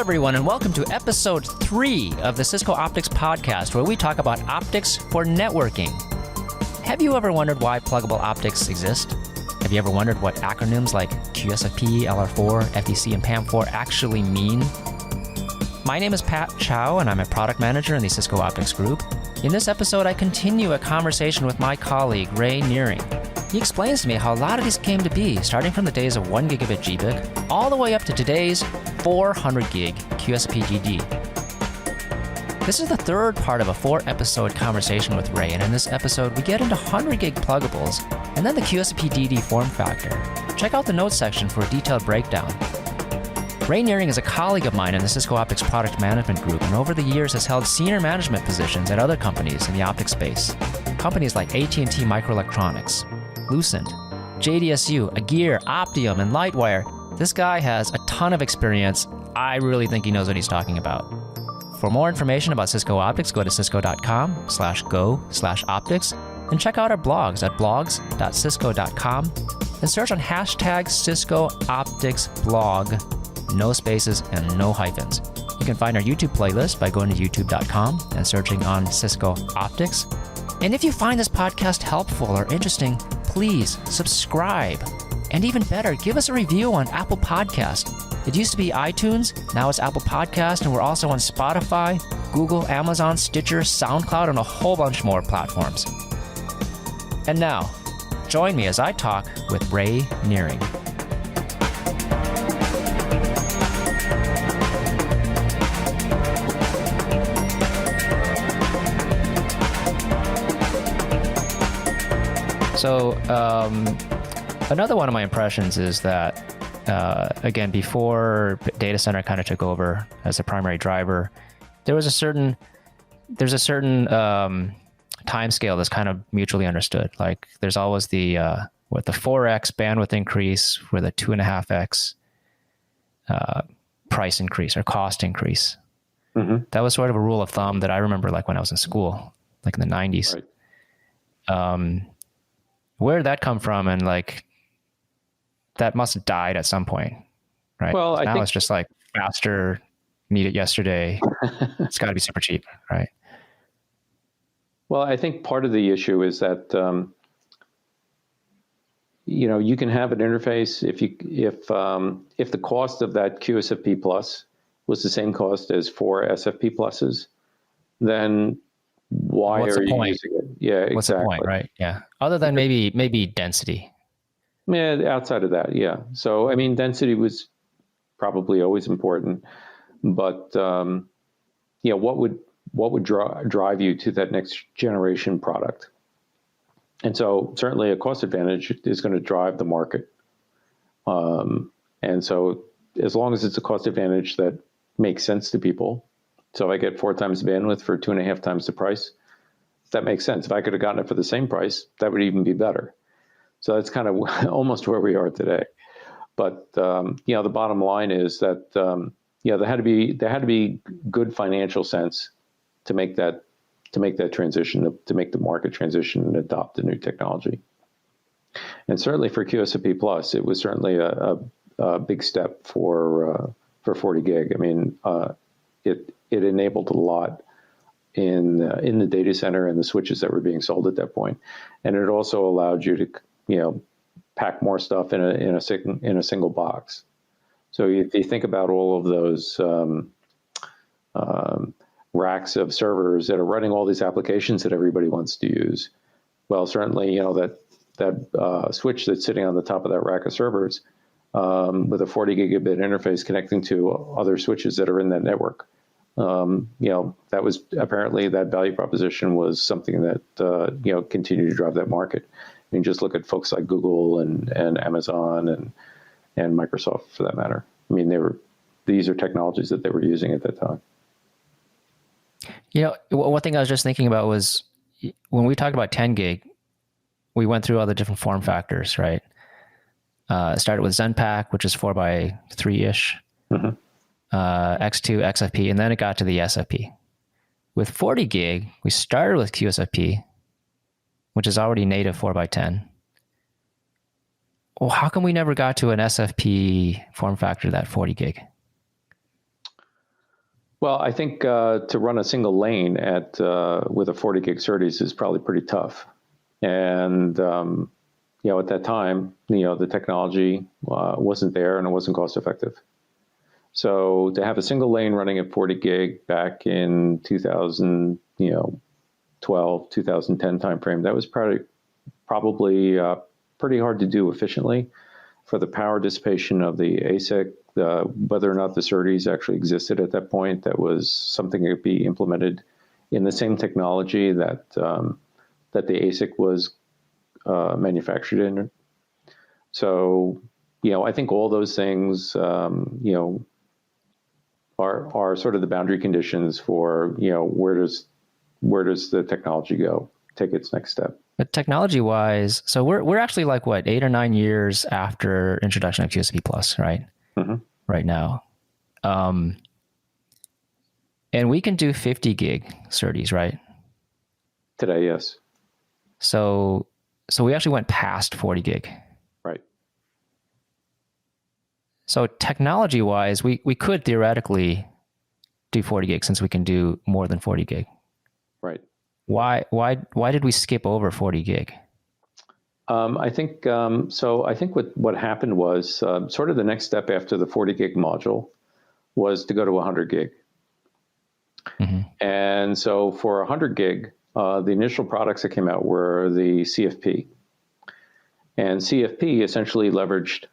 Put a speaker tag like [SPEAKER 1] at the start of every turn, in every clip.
[SPEAKER 1] everyone, and welcome to episode 3 of the Cisco Optics podcast, where we talk about optics for networking. Have you ever wondered why pluggable optics exist? Have you ever wondered what acronyms like QSFP, LR4, FDC, and PAM4 actually mean? My name is Pat Chow, and I'm a product manager in the Cisco Optics Group. In this episode, I continue a conversation with my colleague, Ray Nearing. He explains to me how a lot of these came to be, starting from the days of 1 gigabit GBIC, all the way up to today's 400 gig QSFP GD. This is the third part of a 4-episode conversation with Ray, and in this episode, we get into 100 gig pluggables, and then the QSFP DD form factor. Check out the notes section for a detailed breakdown. Ray Nearing is a colleague of mine in the Cisco Optics Product Management Group, and over the years has held senior management positions at other companies in the optics space. Companies like AT&T Microelectronics, Lucent, JDSU, Agere, Optium, and Lightwire. This guy has a ton of experience. I really think he knows what he's talking about. For more information about Cisco Optics, go to cisco.com/go/optics and check out our blogs at blogs.cisco.com and search on hashtag Cisco Optics blog. No spaces and no hyphens. You can find our YouTube playlist by going to youtube.com and searching on Cisco Optics. And if you find this podcast helpful or interesting, please subscribe. And even better, give us a review on Apple Podcast. It used to be iTunes, now it's Apple Podcast, and we're also on Spotify, Google, Amazon, Stitcher, SoundCloud, and a whole bunch more platforms. And now, join me as I talk with Ray Nearing. So another one of my impressions is that, again, before data center kind of took over as a primary driver, there's a certain time scale that's kind of mutually understood. Like there's always the 4x bandwidth increase with a 2.5x price increase or cost increase. Mm-hmm. That was sort of a rule of thumb that I remember, like when I was in school, like in the 90s. Right. Where did that come from? And like, that must have died at some point, right? Well, now it's just like faster, need it yesterday. It's got to be super cheap, right?
[SPEAKER 2] Well, I think part of the issue is that, you can have an interface if the cost of that QSFP plus was the same cost as 4 SFP pluses, then why are you using it? Yeah, exactly.
[SPEAKER 1] What's the point, right? Yeah. Other than maybe density.
[SPEAKER 2] Yeah, outside of that, yeah. So, I mean, density was probably always important, but what would drive you to that next generation product? And so, certainly, a cost advantage is going to drive the market. And so, as long as it's a cost advantage that makes sense to people, so if I get 4 times bandwidth for 2.5 times the price, that makes sense. If I could have gotten it for the same price, that would even be better. So that's kind of almost where we are today. But the bottom line is that there had to be good financial sense to make that transition, to make the market transition and adopt the new technology. And certainly for QSFP Plus, it was certainly a big step for 40 gig. I mean, it enabled a lot in the data center and the switches that were being sold at that point, and it also allowed you to pack more stuff in a single box. So if you think about all of those racks of servers that are running all these applications that everybody wants to use, well, certainly that switch that's sitting on the top of that rack of servers with a 40 gigabit interface connecting to other switches that are in that network. That was apparently that value proposition was something that, continued to drive that market. I mean, just look at folks like Google and Amazon and Microsoft for that matter. I mean, these are technologies that they were using at that time.
[SPEAKER 1] One thing I was just thinking about was when we talked about 10 gig, we went through all the different form factors, right? It started with Zenpack, which is 4x3-ish. Mm-hmm. X2, XFP, and then it got to the SFP. With 40 gig, we started with QSFP, which is already native 4x10. Well, how come we never got to an SFP form factor that 40 gig?
[SPEAKER 2] Well, I think to run a single lane at with a 40 gig SerDes is probably pretty tough. And at that time, the technology wasn't there and it wasn't cost effective. So to have a single lane running at 40 gig back in 2012, 2010 timeframe, that was probably pretty hard to do efficiently for the power dissipation of the ASIC. Whether or not the SerDes actually existed at that point, that was something that could be implemented in the same technology that that the ASIC was manufactured in. So, I think all those things, are sort of the boundary conditions for where does the technology go, take its next step.
[SPEAKER 1] But technology-wise, so we're actually like what, 8 or 9 years after introduction of QSFP Plus, right?
[SPEAKER 2] Mm-hmm.
[SPEAKER 1] Right now, and we can do 50 gig SerDes, right?
[SPEAKER 2] Today, yes.
[SPEAKER 1] So we actually went past 40 gig.
[SPEAKER 2] Right.
[SPEAKER 1] So technology-wise, we could theoretically do 40 gig since we can do more than 40 gig.
[SPEAKER 2] Right.
[SPEAKER 1] Why did we skip over 40 gig?
[SPEAKER 2] I think so. I think what happened was sort of the next step after the 40 gig module was to go to 100 gig.
[SPEAKER 1] Mm-hmm.
[SPEAKER 2] And so for 100 gig, the initial products that came out were the CFP. And CFP essentially leveraged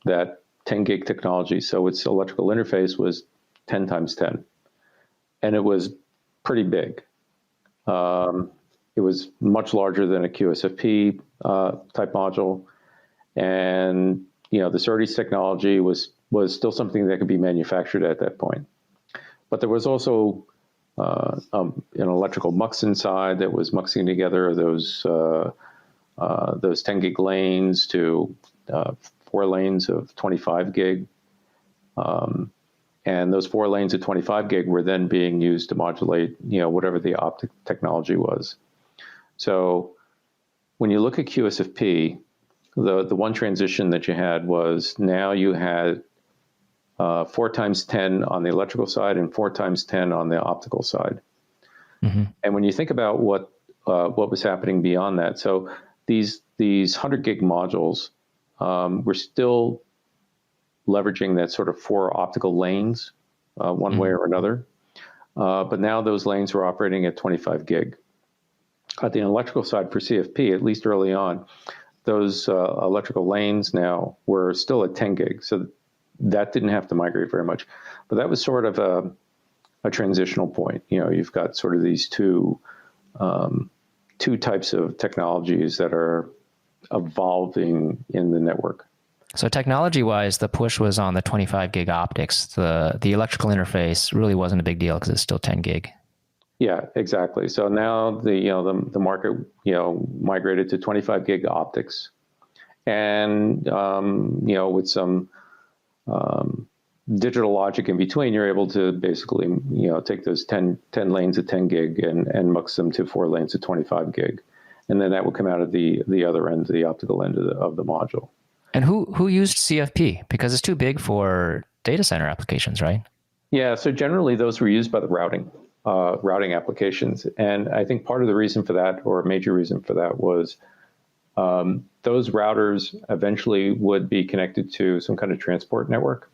[SPEAKER 2] that 10 gig technology. So its electrical interface was 10 times 10. And it was pretty big. It was much larger than a QSFP type module. And, the SerDes technology was still something that could be manufactured at that point. But there was also an electrical mux inside that was muxing together those 10 gig lanes to 4 lanes of 25 gig. And those 4 lanes of 25 gig were then being used to modulate, whatever the optic technology was. So when you look at QSFP, the one transition that you had was now you had 4 times 10 on the electrical side and 4 times 10 on the optical side.
[SPEAKER 1] Mm-hmm.
[SPEAKER 2] And when you think about what was happening beyond that, so these 100 gig modules were still leveraging that sort of 4 optical lanes, one
[SPEAKER 1] Mm-hmm.
[SPEAKER 2] way or another. But now those lanes were operating at 25 gig. At the electrical side for CFP, at least early on, those electrical lanes now were still at 10 gig. So that didn't have to migrate very much. But that was sort of a transitional point. You've got sort of these two types of technologies that are evolving in the network.
[SPEAKER 1] So technology-wise, the push was on the 25 gig optics. The electrical interface really wasn't a big deal because it's still 10 gig.
[SPEAKER 2] Yeah, exactly. So now the market migrated to 25 gig optics, and with some digital logic in between, you're able to basically take those 10 lanes of 10 gig and mux them to 4 lanes of 25 gig, and then that will come out of the other end, the optical end of the module.
[SPEAKER 1] And who used CFP? Because it's too big for data center applications, right?
[SPEAKER 2] Yeah, so generally those were used by the routing applications. And I think part of the reason for that, or a major reason for that, was those routers eventually would be connected to some kind of transport network.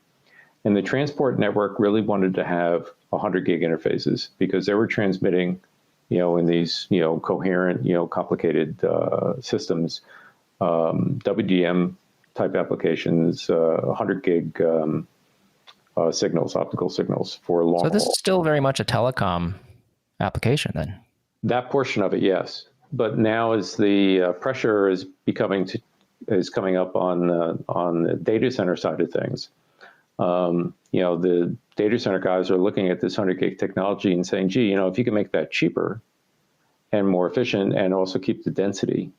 [SPEAKER 2] And the transport network really wanted to have 100 gig interfaces because they were transmitting, in these, coherent, complicated systems, WDM type applications, 100 gig signals, optical signals for long haul.
[SPEAKER 1] So this is still very much a telecom application then?
[SPEAKER 2] That portion of it, yes. But now as the pressure is coming up on the data center side of things, the data center guys are looking at this 100 gig technology and saying, gee, if you can make that cheaper and more efficient and also keep the density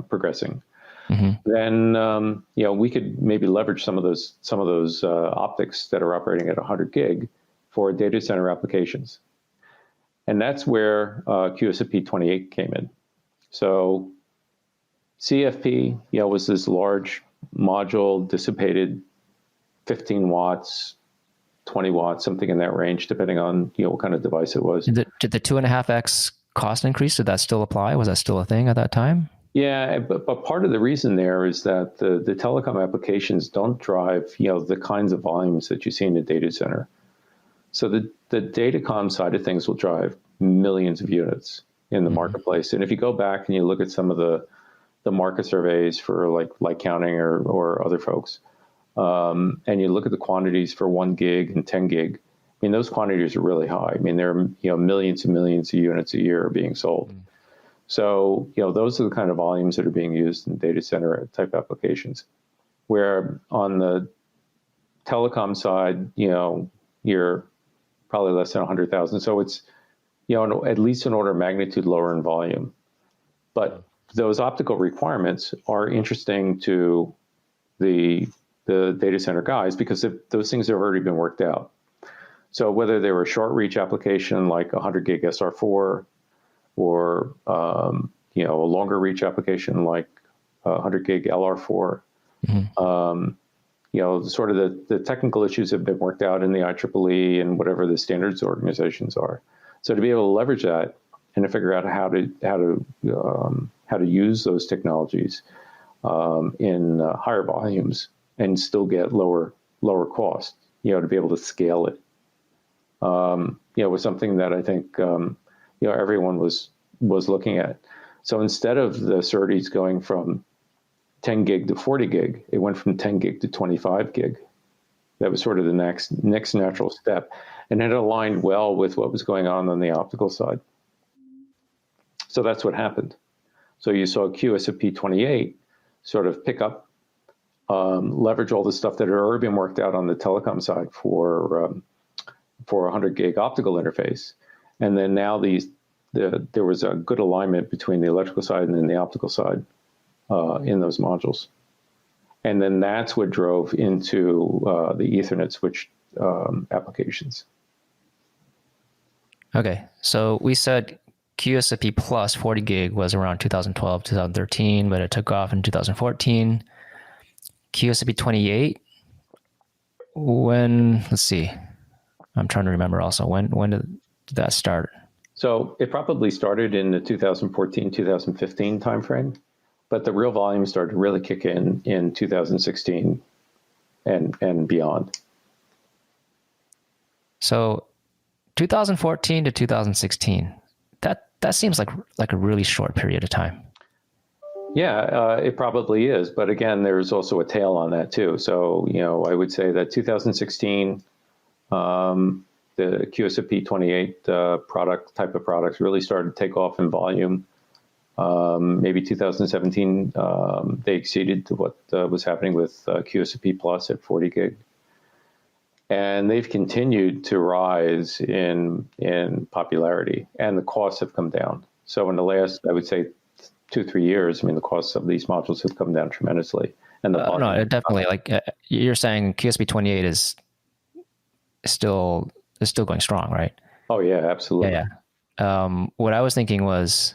[SPEAKER 2] progressing, mm-hmm. then we could maybe leverage some of those optics that are operating at 100 gig for data center applications, and that's where QSFP 28 came in. So CFP, was this large module dissipated 15 watts, 20 watts, something in that range, depending on what kind of device it was.
[SPEAKER 1] Did the 2.5x cost increase, did that still apply? Was that still a thing at that time?
[SPEAKER 2] Yeah, but part of the reason there is that the telecom applications don't drive the kinds of volumes that you see in a data center. So the datacom side of things will drive millions of units in the marketplace. And if you go back and you look at some of the market surveys for like Counting or other folks, and you look at the quantities for 1 gig and 10 gig, I mean, those quantities are really high. I mean, there are millions and millions of units a year being sold. So, those are the kind of volumes that are being used in data center type applications. Where on the telecom side, you're probably less than 100,000. So it's, at least an order of magnitude lower in volume. But those optical requirements are interesting to the data center guys because those things have already been worked out. So whether they were a short reach application like 100 gig SR4 or a longer reach application like 100 gig LR4, sort of the technical issues have been worked out in the IEEE and whatever the standards organizations are. So to be able to leverage that and to figure out how to use those technologies in higher volumes and still get lower cost, to be able to scale it, was something that I think everyone was looking at. So instead of the SerDes going from 10 gig to 40 gig, it went from 10 gig to 25 gig. That was sort of the next natural step. And it aligned well with what was going on the optical side. So that's what happened. So you saw QSFP28 sort of pick up, leverage all the stuff that had already been worked out on the telecom side for 100 gig optical interface. And then now there was a good alignment between the electrical side and then the optical side in those modules. And then that's what drove into the Ethernet switch applications.
[SPEAKER 1] Okay, so we said QSFP plus 40 gig was around 2012, 2013, but it took off in 2014. QSFP 28, let's see, I'm trying to remember also, when did that start?
[SPEAKER 2] So it probably started in the 2014, 2015 timeframe, but the real volume started to really kick in 2016 and beyond.
[SPEAKER 1] So 2014 to 2016, that seems like a really short period of time.
[SPEAKER 2] Yeah, it probably is. But again, there's also a tail on that too. So, I would say that 2016, the QSFP 28 type of products really started to take off in volume. Maybe 2017, they exceeded what was happening with QSFP Plus at 40 gig. And they've continued to rise in popularity, and the costs have come down. So in the last, I would say, 2-3 years, I mean, the costs of these modules have come down tremendously. And
[SPEAKER 1] no, it definitely, you're saying QSFP 28 is still going strong, right?
[SPEAKER 2] Oh yeah, absolutely.
[SPEAKER 1] Yeah. What I was thinking was,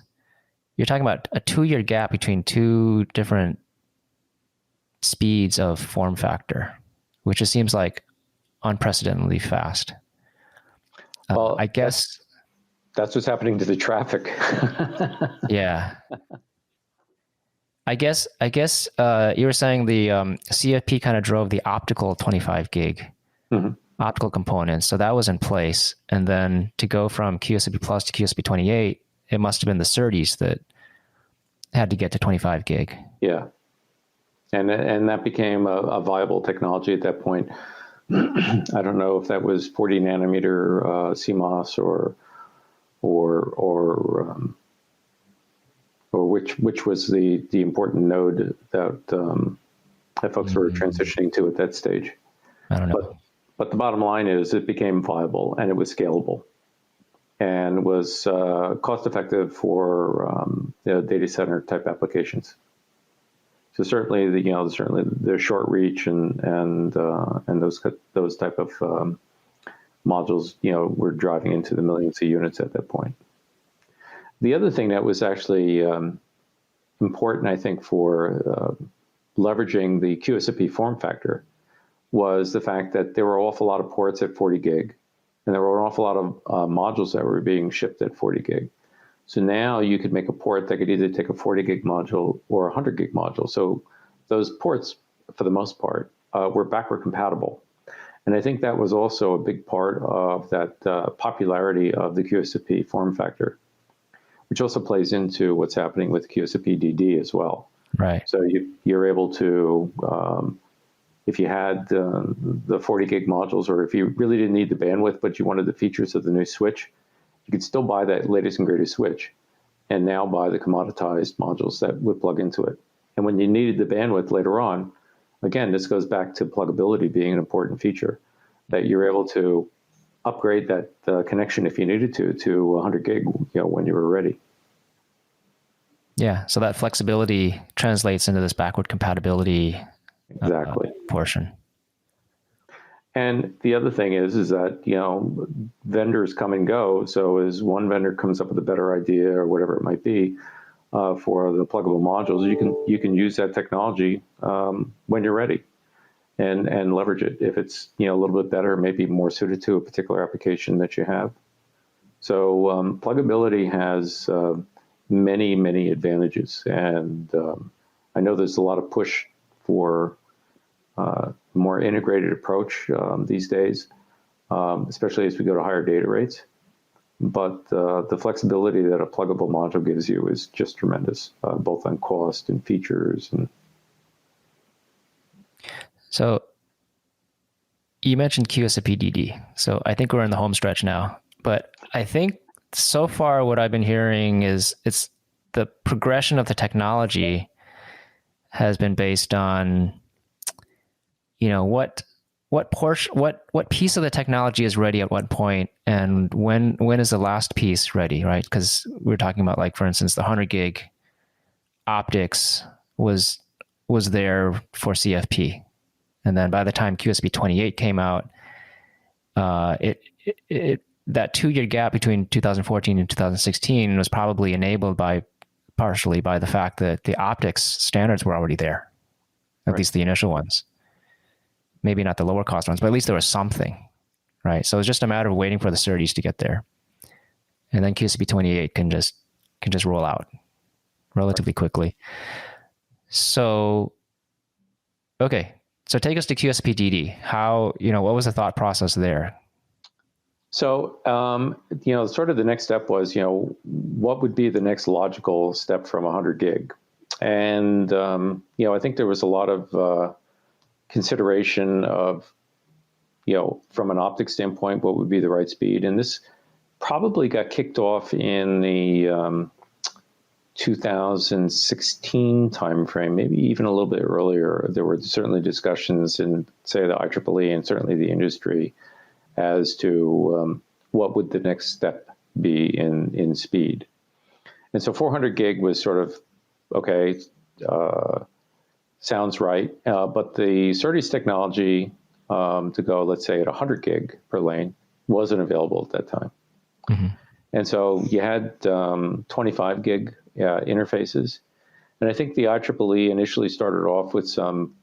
[SPEAKER 1] you're talking about a 2-year gap between two different speeds of form factor, which just seems like unprecedentedly fast.
[SPEAKER 2] Well,
[SPEAKER 1] I guess
[SPEAKER 2] that's what's happening to the traffic.
[SPEAKER 1] Yeah. I guess you were saying the CFP kind of drove the optical 25 gig optical components, so that was in place. And then to go from QSFP Plus to QSFP 28, it must have been the SerDes that had to get to 25 gig.
[SPEAKER 2] Yeah, and that became a viable technology at that point. I don't know if that was 40 nanometer CMOS or which was the important node that folks were transitioning to at that stage.
[SPEAKER 1] I don't know.
[SPEAKER 2] But the bottom line is it became viable and it was scalable and was cost effective for data center type applications. So certainly the short reach and those type of modules were driving into the millions of units at that point. The other thing that was actually important, I think, for leveraging the QSFP form factor was the fact that there were an awful lot of ports at 40 gig, and there were an awful lot of modules that were being shipped at 40 gig. So now you could make a port that could either take a 40 gig module or a 100 gig module. So those ports, for the most part, were backward compatible. And I think that was also a big part of that popularity of the QSFP form factor, which also plays into what's happening with QSFP DD as well.
[SPEAKER 1] Right.
[SPEAKER 2] So you're able to, if you had the 40 gig modules, or if you really didn't need the bandwidth, but you wanted the features of the new switch, you could still buy that latest and greatest switch and now buy the commoditized modules that would plug into it. And when you needed the bandwidth later on, again, this goes back to pluggability being an important feature, that you're able to upgrade that connection if you needed to 100 gig, when you were ready.
[SPEAKER 1] Yeah, so that flexibility translates into this backward compatibility
[SPEAKER 2] Exactly.
[SPEAKER 1] Portion.
[SPEAKER 2] And the other thing is that, vendors come and go. So as one vendor comes up with a better idea or whatever it might be for the pluggable modules, you can use that technology when you're ready and leverage it. If it's, a little bit better, maybe more suited to a particular application that you have. So pluggability has many, many advantages. And I know there's a lot of push for more integrated approach these days, especially as we go to higher data rates. But the flexibility that a pluggable module gives you is just tremendous, both on cost and features.
[SPEAKER 1] So you mentioned QSFP-DD. So I think we're in the home stretch now. But I think so far what I've been hearing is it's the progression of the technology has been based on what piece of the technology is ready at what point, and when is the last piece ready, right? Because we're talking about, like, for instance, the 100 gig optics was there for CFP, and then by the time QSP 28 came out, that 2-year gap between 2014 and 2016 was probably enabled partially by the fact that the optics standards were already there, at least the initial ones. Maybe not the lower cost ones, but at least there was something, right? So it's just a matter of waiting for the SerDes to get there, and then QSP 28 can just roll out relatively quickly. So, okay, so take us to QSP DD. How, what was the thought process there?
[SPEAKER 2] So, sort of the next step was, what would be the next logical step from 100 gig? And, I think there was a lot of consideration of, from an optics standpoint, what would be the right speed. And this probably got kicked off in the 2016 timeframe, maybe even a little bit earlier. There were certainly discussions in, say, the IEEE and certainly the industry as to what would the next step be in speed. And so 400 gig was sort of, okay, sounds right. But the SerDes technology to go, let's say, at 100 gig per lane wasn't available at that time. Mm-hmm. And so you had 25 gig interfaces. And I think the IEEE initially started off with some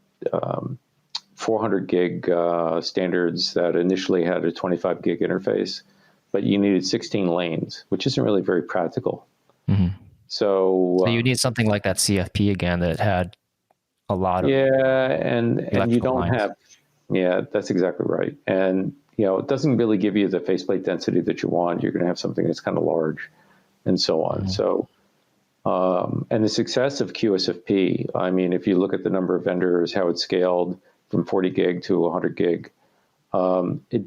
[SPEAKER 2] 400 gig standards that initially had a 25 gig interface, but you needed 16 lanes, which isn't really very practical. Mm-hmm. So
[SPEAKER 1] you need something like that CFP again that had a lot of
[SPEAKER 2] and you don't lines. That's exactly right. And it doesn't really give you the faceplate density that you want. You're going to have something that's kind of large, and so on. Mm-hmm. So and the success of QSFP, I mean, if you look at the number of vendors, how it scaled from 40 gig to 100 gig, it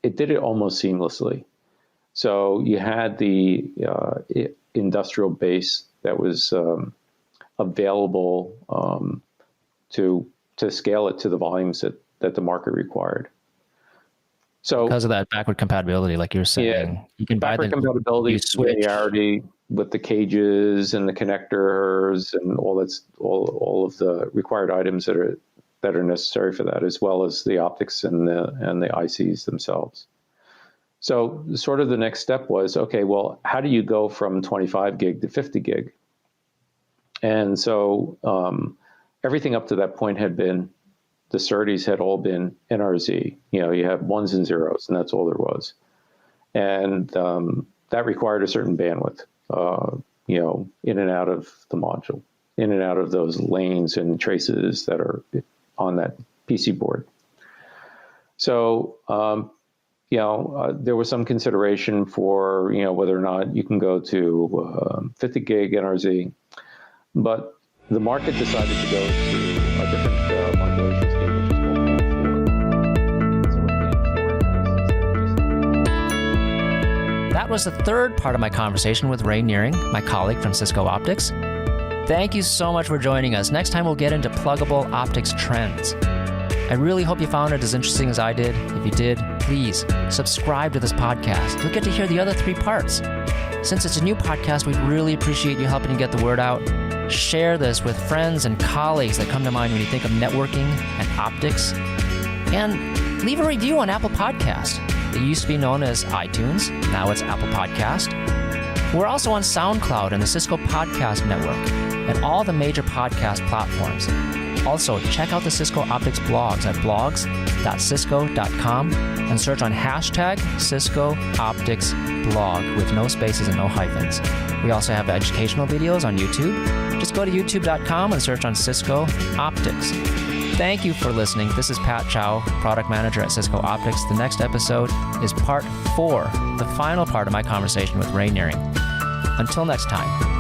[SPEAKER 2] did it almost seamlessly. So you had the industrial base that was available to scale it to the volumes that the market required. So
[SPEAKER 1] because of that backward compatibility, like you're saying, you can buy the
[SPEAKER 2] compatibility, familiarity with the cages and the connectors and all of the required items that are necessary for that, as well as the optics and the ICs themselves. So sort of the next step was, okay, well, how do you go from 25 gig to 50 gig? And so everything up to that point had been the SerDes had all been NRZ. You have ones and zeros, and that's all there was. And that required a certain bandwidth, in and out of the module, in and out of those lanes and traces that are on that PC board. So, there was some consideration for, whether or not you can go to 50 gig NRZ, but the market decided to go to a different modulation scheme, which is called Band 4.
[SPEAKER 1] That was the third part of my conversation with Ray Nearing, my colleague from Cisco Optics. Thank you so much for joining us. Next time we'll get into pluggable optics trends. I really hope you found it as interesting as I did. If you did, please subscribe to this podcast. You'll get to hear the other 3 parts. Since it's a new podcast, we'd really appreciate you helping to get the word out. Share this with friends and colleagues that come to mind when you think of networking and optics. And leave a review on Apple Podcast. It used to be known as iTunes. Now it's Apple Podcast. We're also on SoundCloud and the Cisco Podcast Network and all the major podcast platforms. Also, check out the Cisco Optics blogs at blogs.cisco.com and search on hashtag Cisco Optics blog with no spaces and no hyphens. We also have educational videos on YouTube. Just go to youtube.com and search on Cisco Optics. Thank you for listening. This is Pat Chow, Product Manager at Cisco Optics. The next episode is part 4, the final part of my conversation with Ray Nearing. Until next time.